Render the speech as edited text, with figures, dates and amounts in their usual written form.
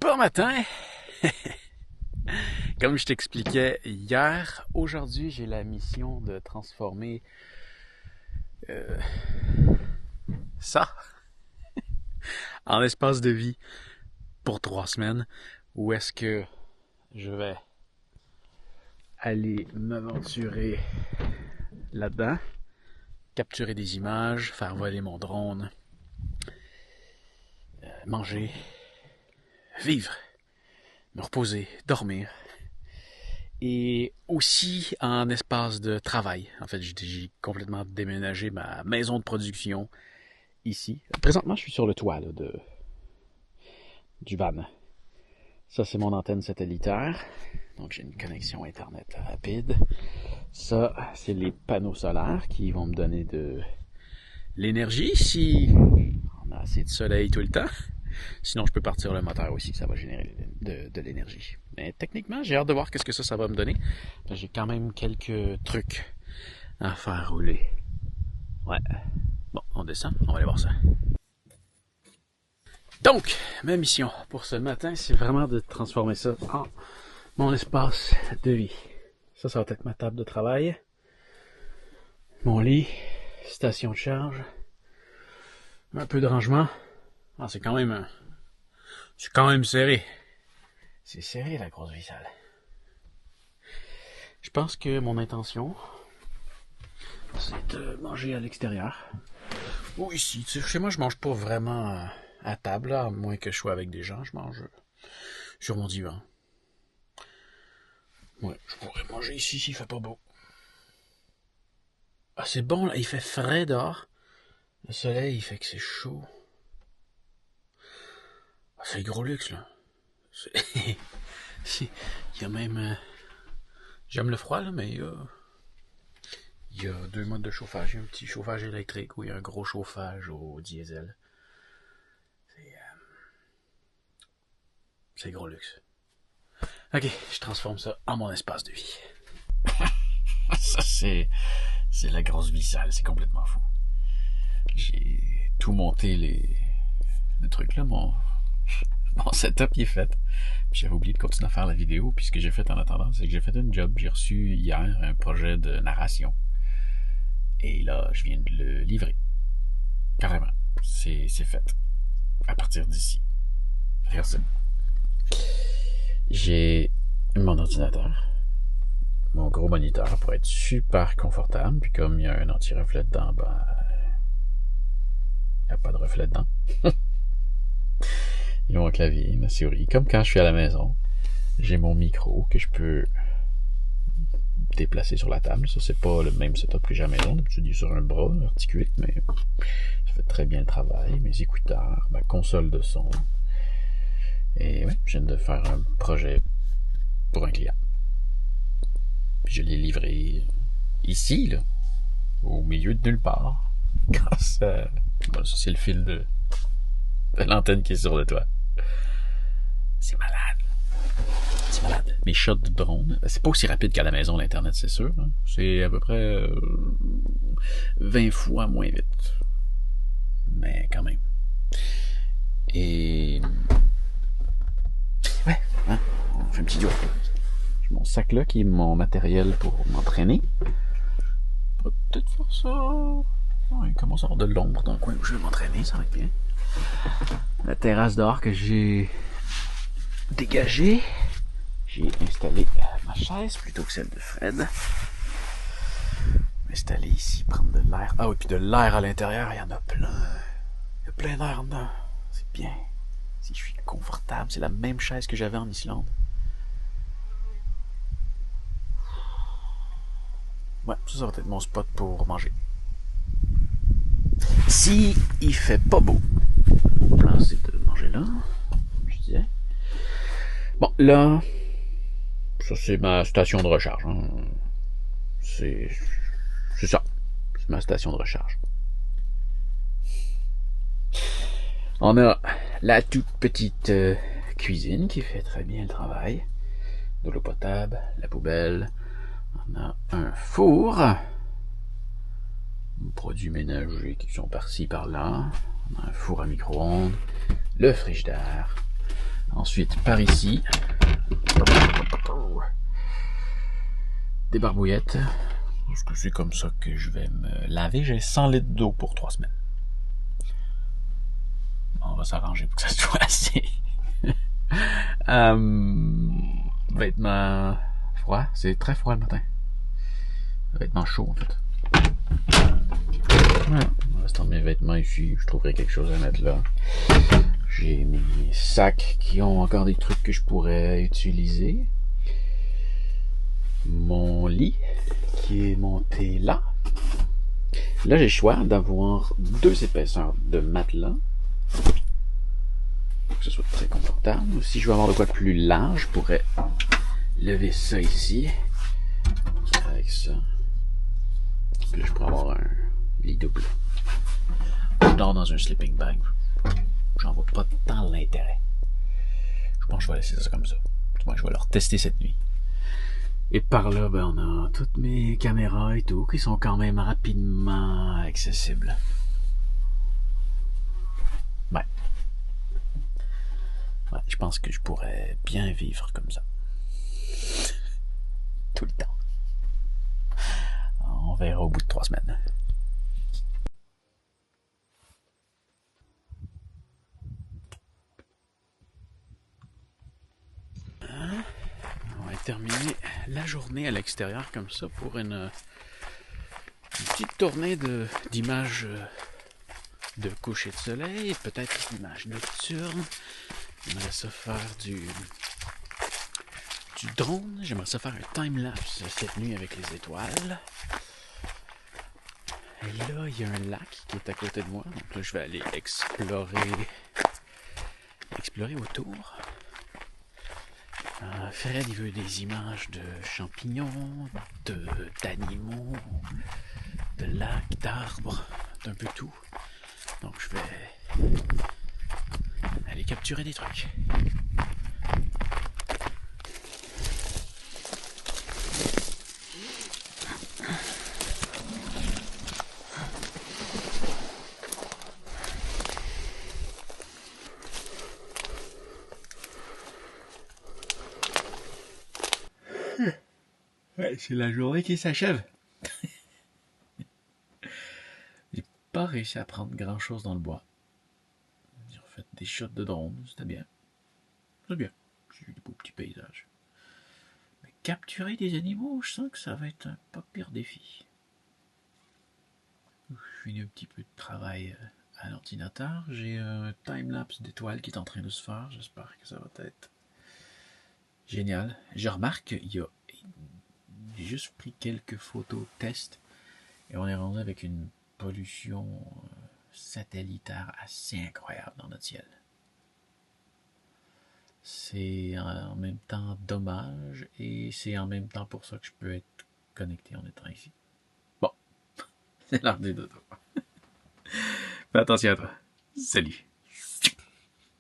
Bon matin! Comme je t'expliquais hier, aujourd'hui j'ai la mission de transformer ça en espace de vie pour 3 semaines. Où est-ce que je vais aller m'aventurer là-dedans, capturer des images, faire voler mon drone, manger, vivre, me reposer, dormir. Et aussi en espace de travail. En fait, j'ai complètement déménagé ma maison de production ici. Présentement, je suis sur le toit là, du van. Ça, c'est mon antenne satellitaire. Donc, j'ai une connexion Internet rapide. Ça, c'est les panneaux solaires qui vont me donner de l'énergie si on a assez de soleil tout le temps. Sinon, je peux partir le moteur aussi, ça va générer de l'énergie. Mais techniquement, j'ai hâte de voir qu'est-ce que ça va me donner. J'ai quand même quelques trucs à faire rouler. Ouais. Bon, on descend, on va aller voir ça. Donc, ma mission pour ce matin, c'est vraiment de transformer ça en mon espace de vie. Ça va être ma table de travail, mon lit, station de charge, un peu de rangement. Ah, c'est quand même serré. C'est serré, la grosse ficelle. Je pense que mon intention, c'est de manger à l'extérieur. Ou ici. Tu sais, chez moi, je mange pas vraiment à table, là, à moins que je sois avec des gens. Je mange sur mon divan. Ouais, je pourrais manger ici s'il fait pas beau. Ah, c'est bon, là. Il fait frais dehors. Le soleil, il fait que c'est chaud. Ah, c'est gros luxe, là. Il y a même... J'aime le froid, là, mais il y a 2 modes de chauffage. Il y a un petit chauffage électrique ou il y a un gros chauffage au diesel. C'est gros luxe. Ok, je transforme ça en mon espace de vie. Ça, c'est la grosse vie sale. C'est complètement fou. J'ai tout monté le truc, là, mon setup il est fait. Puis j'avais oublié de continuer à faire la vidéo. Puis ce que j'ai fait en attendant, c'est que j'ai fait une job. J'ai reçu hier un projet de narration. Et là, je viens de le livrer. Carrément. C'est fait. À partir d'ici. Regarde ça. J'ai mon ordinateur. Mon gros moniteur pour être super confortable. Puis comme il y a un anti-reflet dedans, ben... il n'y a pas de reflet dedans. Ils ont un clavier, ma souris, comme quand je suis à la maison. J'ai mon micro que je peux déplacer sur la table. Ça, c'est pas le même setup que j'ai à la maison. D'habitude, il est sur un bras articulé, mais ça fait très bien le travail. Mes écouteurs, ma console de son. Et ouais, je viens de faire un projet pour un client. Puis je l'ai livré ici, là, au milieu de nulle part. Grâce à... Bon, ça, c'est le fil de l'antenne qui est sur le toit. C'est malade. C'est malade. Mes shots de drone, c'est pas aussi rapide qu'à la maison, l'Internet, c'est sûr. Hein? C'est à peu près 20 fois moins vite. Mais quand même. Et... ouais, hein? On fait un petit duo. J'ai mon sac là, qui est mon matériel pour m'entraîner. On va peut-être faire ça... ouais, il commence à avoir de l'ombre dans le coin où je vais m'entraîner, ça va être bien. La terrasse dehors que j'ai dégagée. J'ai installé ma chaise plutôt que celle de Fred. M'installer ici, prendre de l'air. Ah oui, puis de l'air à l'intérieur, il y en a plein. Il y a plein d'air dedans. C'est bien. Si je suis confortable, c'est la même chaise que j'avais en Islande. Ouais, ça va être mon spot pour manger. Si il fait pas beau, mon plan c'est de manger là, comme je disais. Bon, là, ça c'est ma station de recharge. Hein. C'est ça. C'est ma station de recharge. On a la toute petite cuisine qui fait très bien le travail. De l'eau potable, la poubelle. On a un four. Produits ménagers qui sont par-ci par-là. On a un four à micro-ondes. Le frigidaire. Ensuite, par ici, des barbouillettes. Parce que c'est comme ça que je vais me laver. J'ai 100 litres d'eau pour 3 semaines. On va s'arranger pour que ça soit assez. Vêtements froids. C'est très froid le matin. Vêtements chauds, en fait. Ouais. On reste dans mes vêtements ici. Je trouverai quelque chose à mettre là. J'ai mes sacs qui ont encore des trucs que je pourrais utiliser. Mon lit qui est monté là. Là, j'ai le choix d'avoir 2 épaisseurs de matelas. Pour que ce soit très confortable. Si je veux avoir de quoi de plus large, je pourrais lever ça ici. Avec ça. Puis là, je pourrais avoir un lit double. Je dors dans un sleeping bag. J'en vois pas tant l'intérêt. Je pense que je vais laisser ça comme ça. Moi, je vais leur tester cette nuit. Et par là, ben, on a toutes mes caméras et tout qui sont quand même rapidement accessibles. Ouais. Ouais, je pense que je pourrais bien vivre comme ça. Tout le temps. On verra au bout de 3 semaines. On va terminer la journée à l'extérieur comme ça pour une petite tournée d'images de coucher de soleil, peut-être une image nocturne. J'aimerais ça faire du drone, j'aimerais ça faire un time-lapse cette nuit avec les étoiles. Et là, il y a un lac qui est à côté de moi, donc là, je vais aller explorer autour. Fred, il veut des images de champignons, d'animaux, de lacs, d'arbres, d'un peu tout. Donc je vais aller capturer des trucs. Ouais, c'est la journée qui s'achève. J'ai pas réussi à prendre grand chose dans le bois. J'ai refait des shots de drone, c'était bien. C'est bien. J'ai eu des beaux petits paysages. Mais capturer des animaux, je sens que ça va être un pas pire défi. Je finis un petit peu de travail à l'ordinateur. J'ai un time-lapse d'étoiles qui est en train de se faire. J'espère que ça va être génial. Je remarque qu'il y a j'ai juste pris quelques photos test et on est rendu avec une pollution satellitaire assez incroyable dans notre ciel. C'est en même temps dommage et c'est en même temps pour ça que je peux être connecté en étant ici. Bon, c'est l'heure du dodo. Fais attention à toi. Salut.